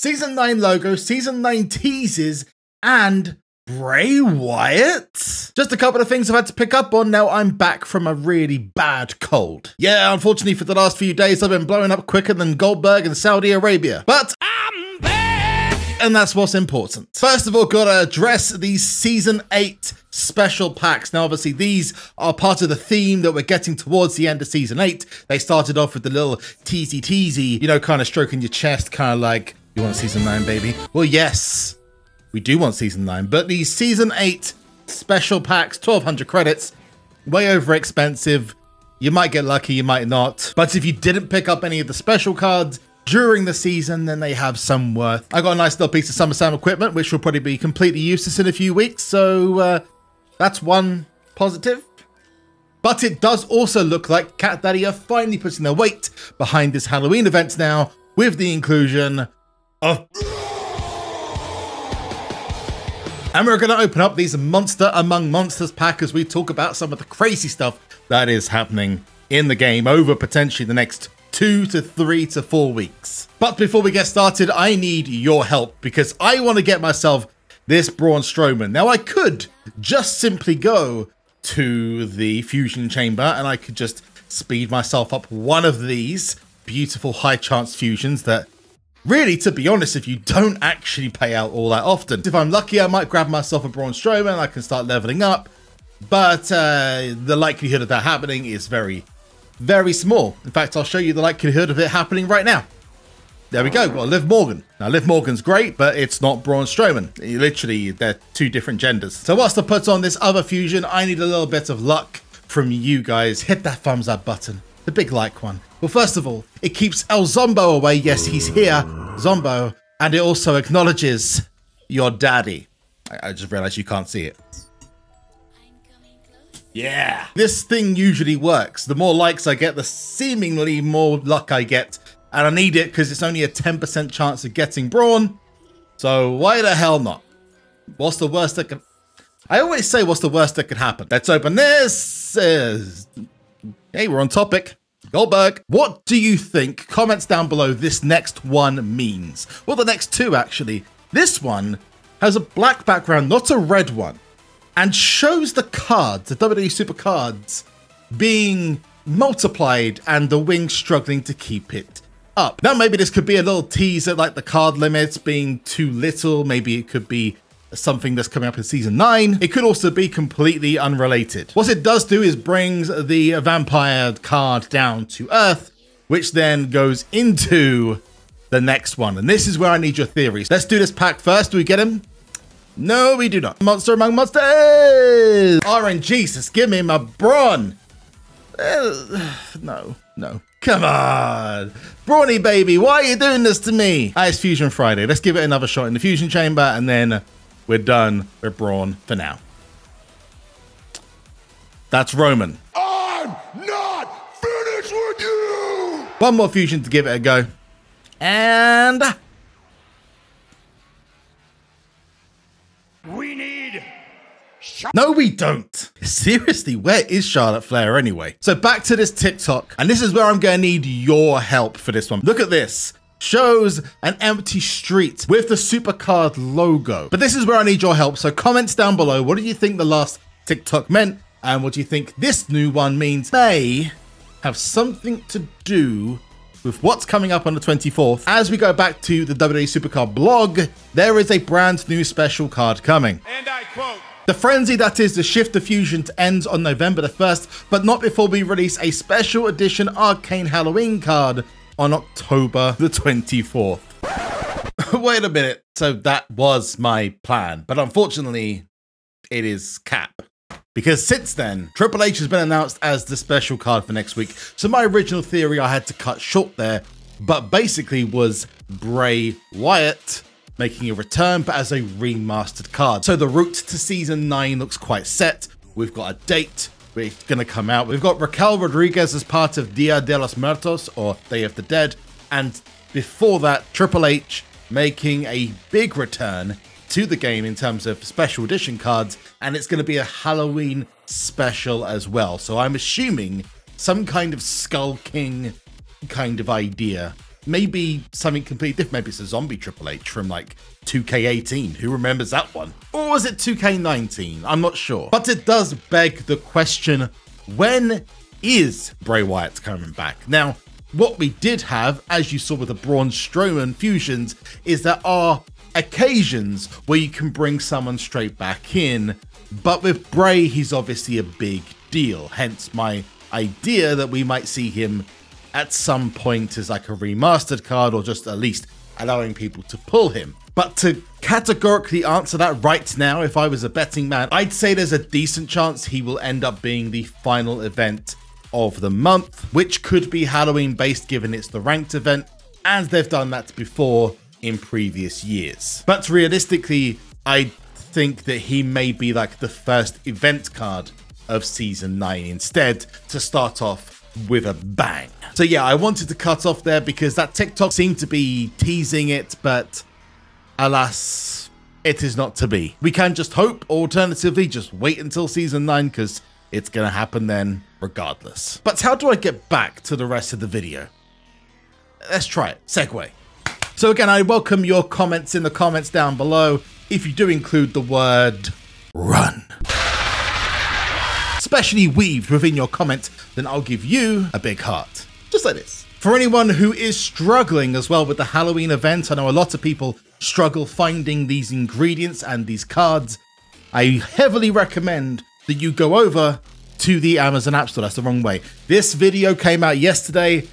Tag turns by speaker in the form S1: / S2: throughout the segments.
S1: Season 9 logo, Season 9 teases, and Bray Wyatt? Just a couple of things I've had to pick up on now I'm back from a really bad cold. Yeah, unfortunately for the last few days I've been blowing up quicker than Goldberg in Saudi Arabia. But I'm back! And that's what's important. First of all, gotta address these Season 8 special packs. Now obviously these are part of the theme that we're getting towards the end of Season 8. They started off with the little teasy, you know, kind of stroking your chest, kind of like, you want Season 9, baby? Well, yes. We do want Season 9, but these Season 8 special packs, 1,200 credits, way over expensive. You might get lucky, you might not. But if you didn't pick up any of the special cards during the season, then they have some worth. I got a nice little piece of SummerSlam equipment, which will probably be completely useless in a few weeks, so that's one positive. But it does also look like Cat Daddy are finally putting their weight behind this Halloween event now, with the inclusion of... And we're going to open up these Monster Among Monsters pack as we talk about some of the crazy stuff that is happening in the game over potentially the next 2 to 3 to 4 weeks. But before we get started, I need your help because I want to get myself this Braun Strowman. Now I could just simply go to the Fusion Chamber and I could just speed myself up one of these beautiful high chance fusions that really, to be honest, if you don't actually pay out all that often. If I'm lucky, I might grab myself a Braun Strowman and I can start leveling up. But the likelihood of that happening is very, very small. In fact, I'll show you the likelihood of it happening right now. There we go, got Liv Morgan. Now, Liv Morgan's great, but it's not Braun Strowman. Literally, they're two different genders. So whilst I put on this other fusion, I need a little bit of luck from you guys. Hit that thumbs up button, the big like one. Well, first of all, it keeps El Zombo away. Yes, he's here, Zombo. And it also acknowledges your daddy. I just realized you can't see it. Yeah. This thing usually works. The more likes I get, the seemingly more luck I get. And I need it because it's only a 10% chance of getting Braun. So why the hell not? What's the worst that could... I always say what's the worst that could happen. Let's open this. Hey, we're on topic. Goldberg. What do you think? Comments down below this next one means. Well, the next two, actually. This one has a black background, not a red one, and shows the cards, the WWE SuperCards, being multiplied and the wing struggling to keep it up. Now, maybe this could be a little teaser, like the card limits being too little. Maybe it could be something that's coming up in Season 9. It could also be completely unrelated. What it does do is brings the vampire card down to Earth, which then goes into the next one. And this is where I need your theories. Let's do this pack first. Do we get him? No, we do not. Monster Among Monsters! RNG, give me my Braun. No. Come on. Brawny baby, why are you doing this to me? It's Fusion Friday. Let's give it another shot in the Fusion Chamber and then we're done with Braun for now. That's Roman. I'm not finished with you! One more fusion to give it a go. And... we need... No, we don't. Seriously, where is Charlotte Flair anyway? So back to this TikTok, and this is where I'm gonna need your help for this one. Look at this. Shows an empty street with the SuperCard logo. But this is where I need your help. So comments down below. What do you think the last TikTok meant? And what do you think this new one means? May have something to do with what's coming up on the 24th. As we go back to the WWE SuperCard blog, there is a brand new special card coming. And I quote, "The frenzy that is the Shift of Fusion ends on November the 1st, but not before we release a special edition Arcane Halloween card on October the 24th. Wait a minute. So that was my plan, but unfortunately it is cap. Because since then, Triple H has been announced as the special card for next week. So my original theory I had to cut short there, but basically was Bray Wyatt making a return, but as a remastered card. So the route to Season 9 looks quite set. We've got a date. We're gonna come out. We've got Raquel Rodriguez as part of Dia de los Muertos, or Day of the Dead. And before that, Triple H making a big return to the game in terms of special edition cards. And it's gonna be a Halloween special as well. So I'm assuming some kind of Skull King kind of idea maybe something completely different. Maybe it's a zombie Triple H from like 2K18. Who remembers that one? Or was it 2K19? I'm not sure. But it does beg the question, when is Bray Wyatt coming back? Now, what we did have, as you saw with the Braun Strowman fusions, is there are occasions where you can bring someone straight back in. But with Bray, he's obviously a big deal. Hence my idea that we might see him at some point as like a remastered card, or just at least allowing people to pull him. But to categorically answer that right now, if I was a betting man, I'd say there's a decent chance he will end up being the final event of the month, which could be Halloween based given it's the ranked event, as they've done that before in previous years. But realistically, I think that he may be like the first event card of season 9 instead, to start off with a bang. So yeah, I wanted to cut off there because that TikTok seemed to be teasing it, but alas, it is not to be. We can just hope, alternatively just wait until season 9, because it's gonna happen then regardless. But how do I get back to the rest of the video? Let's try it. Segue. So again, I welcome your comments in the comments down below. If you do include the word run, especially weaved within your comment, then I'll give you a big heart. Just like this. For anyone who is struggling as well with the Halloween event, I know a lot of people struggle finding these ingredients and these cards. I heavily recommend that you go over to the Amazon App Store. That's the wrong way. This video came out yesterday.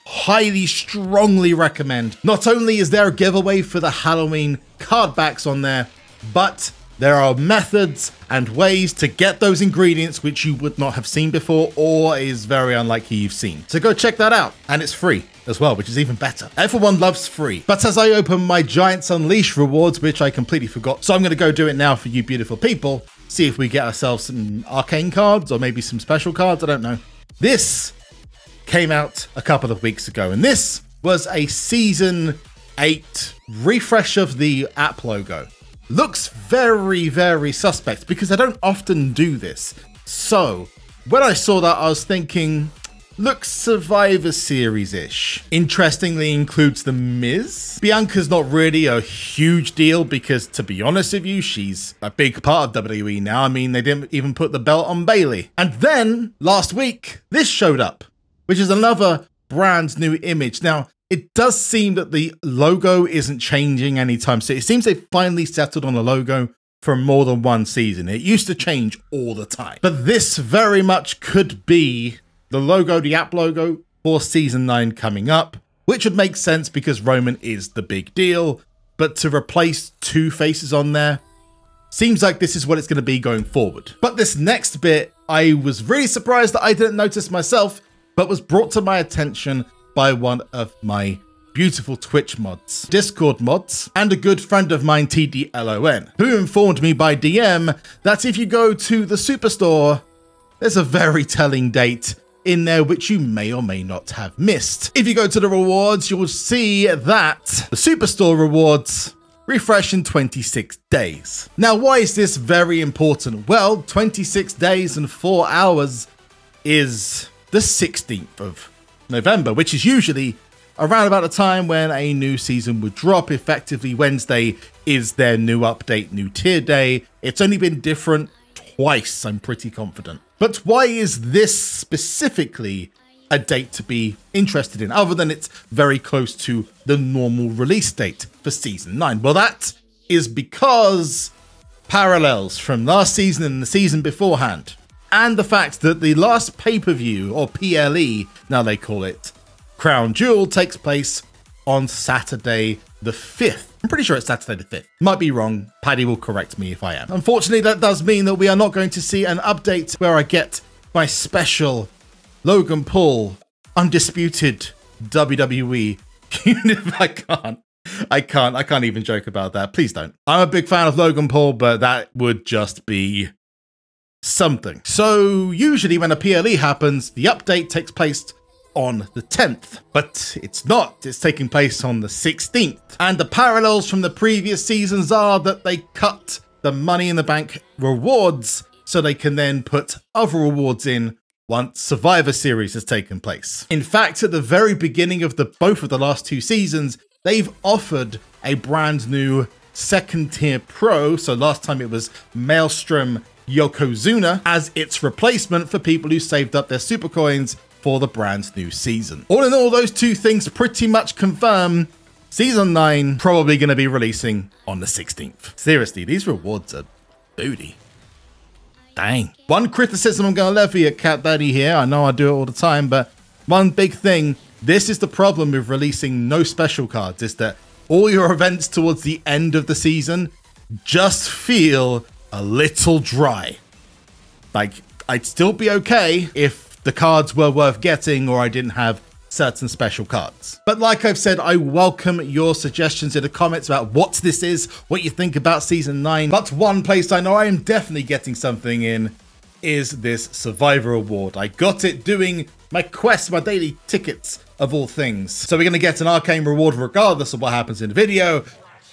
S1: Highly, strongly recommend. Not only is there a giveaway for the Halloween card backs on there, but there are methods and ways to get those ingredients which you would not have seen before, or is very unlikely you've seen. So go check that out. And it's free as well, which is even better. Everyone loves free. But as I open my Giants Unleashed rewards, which I completely forgot, so I'm going to go do it now for you beautiful people. See if we get ourselves some arcane cards or maybe some special cards. I don't know. This came out a couple of weeks ago, and this was a season 8 refresh of the app logo. Looks very, very suspect because I don't often do this. So when I saw that, I was thinking, looks Survivor Series-ish. Interestingly, includes The Miz. Bianca's not really a huge deal because, to be honest with you, she's a big part of WWE now. I mean, they didn't even put the belt on Bayley. And then last week, this showed up, which is another brand new image. Now, it does seem that the logo isn't changing anytime soon. It seems they finally settled on a logo for more than one season. It used to change all the time. But this very much could be the logo, the app logo for season 9 coming up, which would make sense because Roman is the big deal. But to replace two faces on there, seems like this is what it's going to be going forward. But this next bit, I was really surprised that I didn't notice myself, but was brought to my attention by one of my beautiful Twitch mods, Discord mods, and a good friend of mine, TDLON, who informed me by DM that if you go to the Superstore, there's a very telling date in there which you may or may not have missed. If you go to the rewards, you'll see that the Superstore rewards refresh in 26 days. Now, why is this very important? Well, 26 days and 4 hours is the 16th of November, which is usually around about the time when a new season would drop. Effectively, Wednesday is their new update, new tier day. It's only been different twice, I'm pretty confident. But why is this specifically a date to be interested in, other than it's very close to the normal release date for season 9? Well, that is because parallels from last season and the season beforehand, and the fact that the last pay-per-view, or PLE, now they call it, Crown Jewel, takes place on Saturday the 5th. I'm pretty sure it's Saturday the 5th. Might be wrong. Paddy will correct me if I am. Unfortunately, that does mean that we are not going to see an update where I get my special Logan Paul undisputed WWE unit. I can't even joke about that. Please don't. I'm a big fan of Logan Paul, but that would just be something. So usually when a PLE happens, the update takes place on the 10th, but it's not. It's taking place on the 16th. And the parallels from the previous seasons are that they cut the Money in the Bank rewards so they can then put other rewards in once Survivor Series has taken place. In fact, at the very beginning of both of the last 2 seasons, they've offered a brand new second tier pro. So last time it was Maelstrom Yokozuna as its replacement for people who saved up their super coins for the brand new season. All in all, those 2 things pretty much confirm Season 9 probably going to be releasing on the 16th. Seriously, these rewards are booty. Dang. One criticism I'm going to levy at Cat Daddy here, I know I do it all the time, but one big thing, this is the problem with releasing no special cards, is that all your events towards the end of the season just feel a little dry. Like, I'd still be okay if the cards were worth getting or I didn't have certain special cards. But like I've said, I welcome your suggestions in the comments about what this is, what you think about Season 9. But one place I know I am definitely getting something in is this Survivor Award. I got it doing my quest, my daily tickets of all things. So we're going to get an arcane reward regardless of what happens in the video.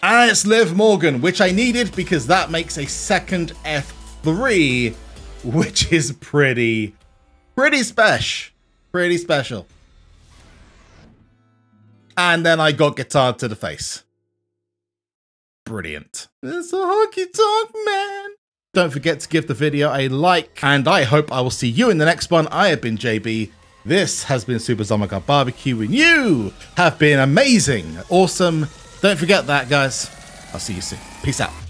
S1: And it's Liv Morgan, which I needed because that makes a second F3, which is pretty special. Pretty special. And then I got guitar to the face. Brilliant. It's a honky tonk man. Don't forget to give the video a like, and I hope I will see you in the next one. I have been JB. This has been SuperZombGBBQ, and you have been amazing. Awesome. Don't forget that, guys. I'll see you soon. Peace out.